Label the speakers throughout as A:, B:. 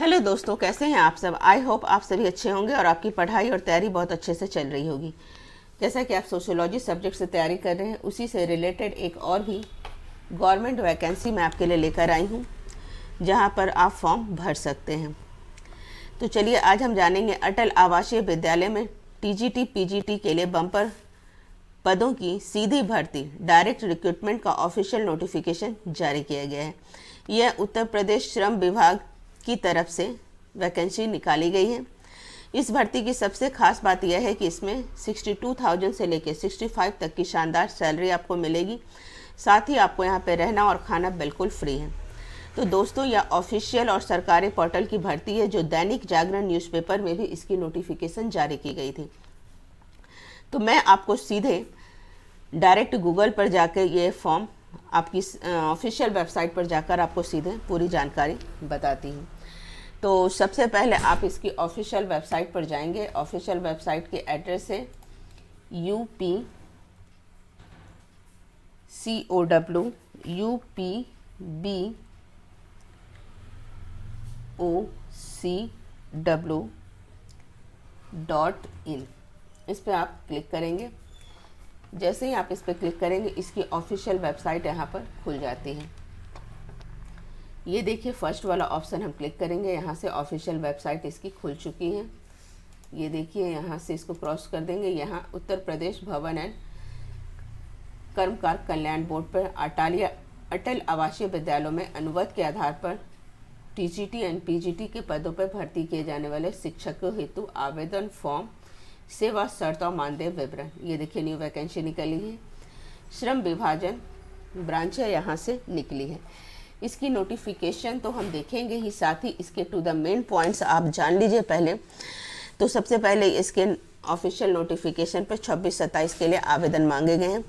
A: Hello दोस्तों, कैसे हैं आप सब। आई होप आप सभी अच्छे होंगे और आपकी पढ़ाई और तैयारी बहुत अच्छे से चल रही होगी। जैसा कि आप सोशियोलॉजी सब्जेक्ट से तैयारी कर रहे हैं, उसी से रिलेटेड एक और भी गवर्नमेंट वैकेंसी मैं आपके लिए लेकर आई हूँ, जहाँ पर आप फॉर्म भर सकते हैं। तो चलिए आज हम जानेंगे अटल आवासीय विद्यालय में टीजीटी पीजीटी के लिए बम्पर पदों की सीधी भर्ती डायरेक्ट रिक्रूटमेंट का ऑफिशियल नोटिफिकेशन जारी किया गया है। यह उत्तर प्रदेश श्रम विभाग की तरफ से वैकेंसी निकाली गई है। इस भर्ती की सबसे खास बात यह है कि इसमें 62,000 से लेकर 65 तक की शानदार सैलरी आपको मिलेगी। साथ ही आपको यहाँ पे रहना और खाना बिल्कुल फ्री है। तो दोस्तों, यह ऑफिशियल और सरकारी पोर्टल की भर्ती है, जो दैनिक जागरण न्यूज़पेपर में भी इसकी नोटिफिकेशन जारी की गई थी। तो मैं आपको सीधे डायरेक्ट गूगल पर जाकर ये फॉर्म आपकी ऑफिशियल वेबसाइट पर जाकर आपको सीधे पूरी जानकारी बताती हूँ। तो सबसे पहले आप इसकी ऑफिशियल वेबसाइट पर जाएंगे। ऑफिशियल वेबसाइट की एड्रेस है upcowboc.in। इस पर आप क्लिक करेंगे। जैसे ही आप इस पर क्लिक करेंगे, इसकी ऑफिशियल वेबसाइट यहाँ पर खुल जाती है। ये देखिए, फर्स्ट वाला ऑप्शन हम क्लिक करेंगे। यहाँ से ऑफिशियल वेबसाइट इसकी खुल चुकी है। ये देखिए, यहाँ से इसको क्रॉस कर देंगे। यहाँ उत्तर प्रदेश भवन एंड कर्मकार कल्याण बोर्ड पर अटल आवासीय विद्यालयों में अनुबंध के आधार पर टीजीटी एंड पीजीटी के पदों पर भर्ती किए जाने वाले शिक्षकों हेतु आवेदन फॉर्म, सेवा शर्त और मानदेय विवरण। ये देखिए, न्यू वैकेंसी निकली है। श्रम विभाजन ब्रांच यहाँ से निकली है। इसकी नोटिफिकेशन तो हम देखेंगे ही, साथ ही इसके टू द मेन पॉइंट्स आप जान लीजिए पहले। तो सबसे पहले इसके ऑफिशियल नोटिफिकेशन पर 26-27 के लिए आवेदन मांगे गए हैं।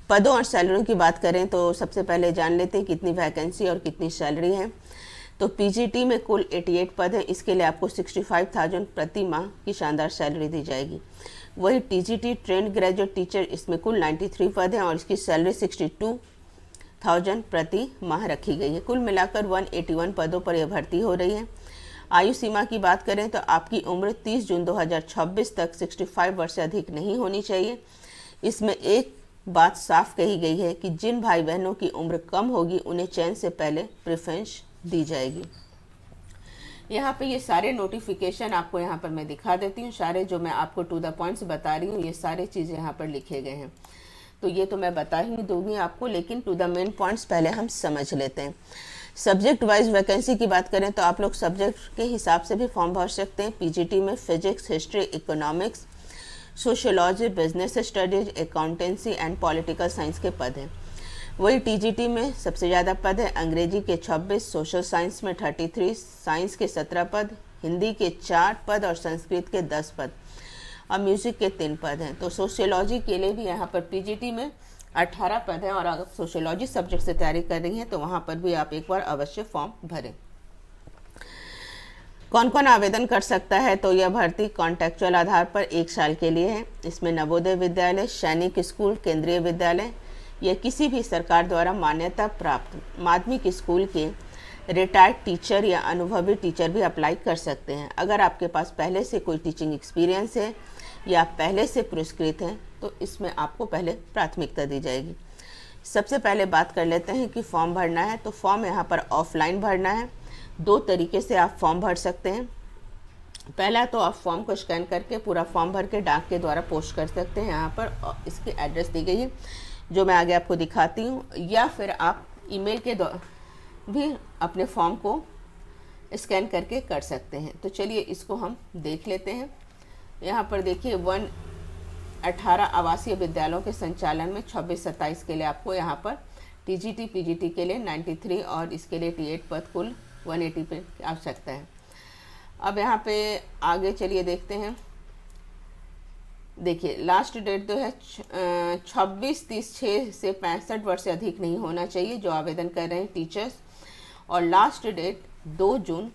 A: पदों और सैलरी की बात करें तो सबसे पहले जान लेते हैं कितनी वैकेंसी और कितनी सैलरी है। तो पीजीटी में कुल 88 पद हैं। इसके लिए आपको 65,000 प्रति माह की शानदार सैलरी दी जाएगी। वही टीजीटी ट्रेंड ग्रेजुएट टीचर, इसमें कुल 93 पद हैं और इसकी सैलरी 62,000 प्रति माह रखी गई है। कुल मिलाकर 181 पदों पर यह भर्ती हो रही है। आयु सीमा की बात करें तो आपकी उम्र 30 जून 2026 तक 65 वर्ष से अधिक नहीं होनी चाहिए। इसमें एक बात साफ कही गई है कि जिन भाई बहनों की उम्र कम होगी, उन्हें चयन से पहले प्रेफरेंस दी जाएगी। यहाँ पे ये सारे नोटिफिकेशन आपको यहाँ पर मैं दिखा देती हूँ। सारे जो मैं आपको टू द पॉइंट्स बता रही हूँ, ये सारे चीज़ें यहाँ पर लिखे गए हैं। तो ये तो मैं बता ही दूंगी आपको, लेकिन टू द मेन पॉइंट्स पहले हम समझ लेते हैं। सब्जेक्ट वाइज वैकेंसी की बात करें तो आप लोग सब्जेक्ट के हिसाब से भी फॉर्म भर सकते हैं। पीजीटी में physics, history, economics, sociology, business studies, accountancy and political science के पद हैं। वही टीजीटी में सबसे ज़्यादा पद है। अंग्रेजी के 26, सोशल साइंस में 33, साइंस के 17 पद, हिंदी के 4 पद और संस्कृत के 10 पद और म्यूज़िक के 3 पद हैं। तो सोशियोलॉजी के लिए भी यहाँ पर पीजीटी में 18 पद हैं और अगर सोशियोलॉजी सब्जेक्ट से तैयारी कर रही हैं तो वहाँ पर भी आप एक बार अवश्य फॉर्म भरें। कौन कौन आवेदन कर सकता है? तो यह भर्ती कॉन्ट्रेक्चुअल आधार पर 1 साल के लिए है। इसमें नवोदय विद्यालय, सैनिक स्कूल, केंद्रीय विद्यालय या किसी भी सरकार द्वारा मान्यता प्राप्त माध्यमिक स्कूल के रिटायर्ड टीचर या अनुभवी टीचर भी अप्लाई कर सकते हैं। अगर आपके पास पहले से कोई टीचिंग एक्सपीरियंस है या आप पहले से पुरस्कृत हैं तो इसमें आपको पहले प्राथमिकता दी जाएगी। सबसे पहले बात कर लेते हैं कि फॉर्म भरना है। तो फॉर्म यहाँ पर ऑफलाइन भरना है। 2 तरीके से आप फॉर्म भर सकते हैं। पहला तो आप फॉर्म को स्कैन करके पूरा फॉर्म भर के डाक के द्वारा पोस्ट कर सकते हैं। यहाँ पर इसकी एड्रेस दी गई है जो मैं आगे आपको दिखाती हूँ, या फिर आप ईमेल के द्वारा भी अपने फॉर्म को स्कैन करके कर सकते हैं। तो चलिए इसको हम देख लेते हैं। यहाँ पर देखिए 18 आवासीय विद्यालयों के संचालन में 26-27 के लिए आपको यहाँ पर टीजीटी पीजीटी के लिए 93 और इसके लिए 88 पद कुल 180 पे आवश्यकता है। अब यहाँ पे आगे चलिए देखते हैं। देखिए लास्ट डेट तो है 26/30/6 से 65 वर्ष से अधिक नहीं होना चाहिए जो आवेदन कर रहे हैं टीचर्स। और लास्ट डेट 2 जून,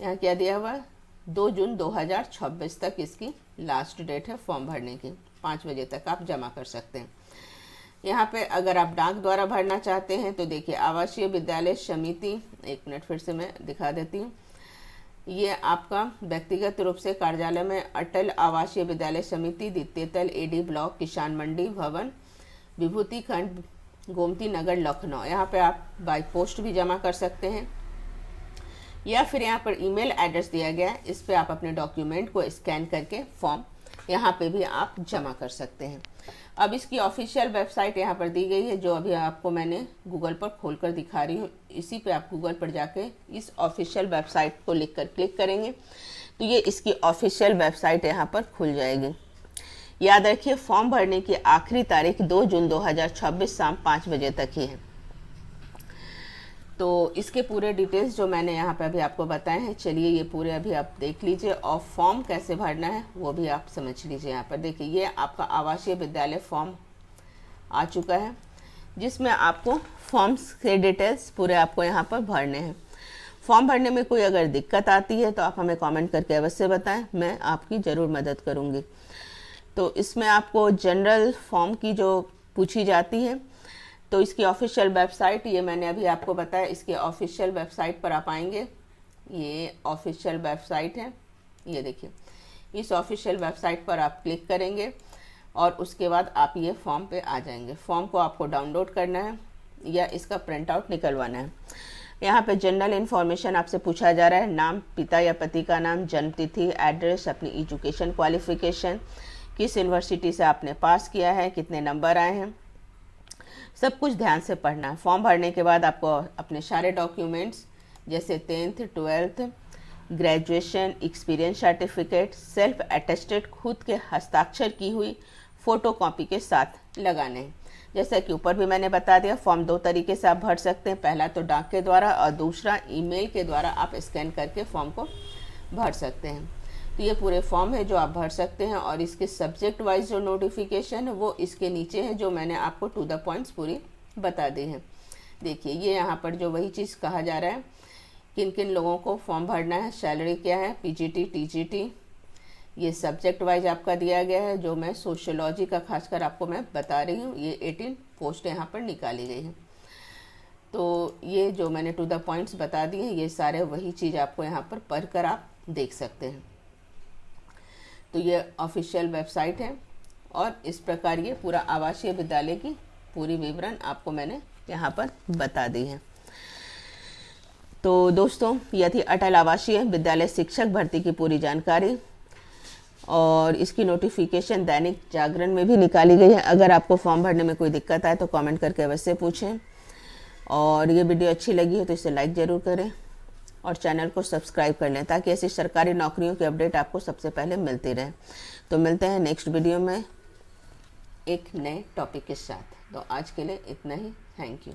A: यहाँ क्या दिया हुआ है, 2 जून 2026 तक इसकी लास्ट डेट है फॉर्म भरने की। 5 बजे तक आप जमा कर सकते हैं। यहाँ पे अगर आप डाक द्वारा भरना चाहते हैं तो देखिए आवासीय विद्यालय समिति, 1 मिनट फिर से मैं दिखा देती हूँ, ये आपका व्यक्तिगत रूप से कार्यालय में अटल आवासीय विद्यालय समिति, द्वितीय तल, एडी ब्लॉक, किसान मंडी भवन, विभूति खंड, गोमती नगर, लखनऊ। यहाँ पे आप बाय पोस्ट भी जमा कर सकते हैं या फिर यहाँ पर ईमेल एड्रेस दिया गया है, इस पे आप अपने डॉक्यूमेंट को स्कैन करके फॉर्म यहाँ पे भी आप जमा कर सकते हैं। अब इसकी ऑफिशियल वेबसाइट यहाँ पर दी गई है, जो अभी आपको मैंने गूगल पर खोलकर दिखा रही हूँ। इसी पे आप गूगल पर जाके इस ऑफिशियल वेबसाइट को लिख कर क्लिक करेंगे तो ये इसकी ऑफिशियल वेबसाइट यहाँ पर खुल जाएगी। याद रखिए फॉर्म भरने की आखिरी तारीख 2 जून 2026 शाम 5 बजे तक ही है। तो इसके पूरे डिटेल्स जो मैंने यहाँ पे अभी आपको बताए हैं, चलिए ये पूरे अभी आप देख लीजिए और फॉर्म कैसे भरना है वो भी आप समझ लीजिए। यहाँ पर देखिए ये आपका आवासीय विद्यालय फॉर्म आ चुका है, जिसमें आपको फॉर्म्स के डिटेल्स पूरे आपको यहाँ पर भरने हैं। फॉर्म भरने में कोई अगर दिक्कत आती है तो आप हमें कमेंट करके अवश्य बताएं, मैं आपकी ज़रूर मदद करूँगी। तो इसमें आपको जनरल फॉर्म की जो पूछी जाती है तो इसकी ऑफिशियल वेबसाइट, ये मैंने अभी आपको बताया, इसके ऑफिशियल वेबसाइट पर आप आएंगे, ये ऑफिशियल वेबसाइट है, ये देखिए इस ऑफिशियल वेबसाइट पर आप क्लिक करेंगे और उसके बाद आप ये फॉर्म पे आ जाएंगे। फॉर्म को आपको डाउनलोड करना है या इसका प्रिंट आउट निकलवाना है। यहाँ पे जनरल इन्फॉर्मेशन आपसे पूछा जा रहा है, नाम, पिता या पति का नाम, जन्म तिथि, एड्रेस, अपनी एजुकेशन क्वालिफिकेशन, किस यूनिवर्सिटी से आपने पास किया है, कितने नंबर आए हैं, सब कुछ ध्यान से पढ़ना है। फॉर्म भरने के बाद आपको अपने सारे डॉक्यूमेंट्स जैसे 10th 12th graduation, experience certificate, self attested खुद के हस्ताक्षर की हुई फ़ोटो कॉपी के साथ लगाने हैं। जैसा कि ऊपर भी मैंने बता दिया, फॉर्म 2 तरीके से आप भर सकते हैं, पहला तो डाक के द्वारा और दूसरा ईमेल के द्वारा आप स्कैन करके फॉर्म को भर सकते हैं। तो ये पूरे फॉर्म है जो आप भर सकते हैं और इसके सब्जेक्ट वाइज जो नोटिफिकेशन है वो इसके नीचे है, जो मैंने आपको टू द पॉइंट्स पूरी बता दी है। देखिए ये यहाँ पर जो वही चीज़ कहा जा रहा है, किन किन लोगों को फॉर्म भरना है, सैलरी क्या है, पीजीटी, टीजीटी, ये सब्जेक्ट वाइज आपका दिया गया है, जो मैं सोशियोलॉजी का खासकर आपको मैं बता रही हूँ। ये 18 पोस्ट यहाँ पर निकाली गई हैं। तो ये जो मैंने टू द पॉइंट्स बता दिए हैं, ये सारे वही चीज़ आपको यहाँ पर पढ़कर आप देख सकते हैं। तो ये ऑफिशियल वेबसाइट है और इस प्रकार ये पूरा आवासीय विद्यालय की पूरी विवरण आपको मैंने यहाँ पर बता दी है। तो दोस्तों यह थी अटल आवासीय विद्यालय शिक्षक भर्ती की पूरी जानकारी और इसकी नोटिफिकेशन दैनिक जागरण में भी निकाली गई है। अगर आपको फॉर्म भरने में कोई दिक्कत आए तो कमेंट करके अवश्य पूछें और ये वीडियो अच्छी लगी हो तो इसे लाइक ज़रूर करें और चैनल को सब्सक्राइब कर लें ताकि ऐसी सरकारी नौकरियों की अपडेट आपको सबसे पहले मिलती रहे। तो मिलते हैं नेक्स्ट वीडियो में एक नए टॉपिक के साथ। तो आज के लिए इतना ही। Thank you.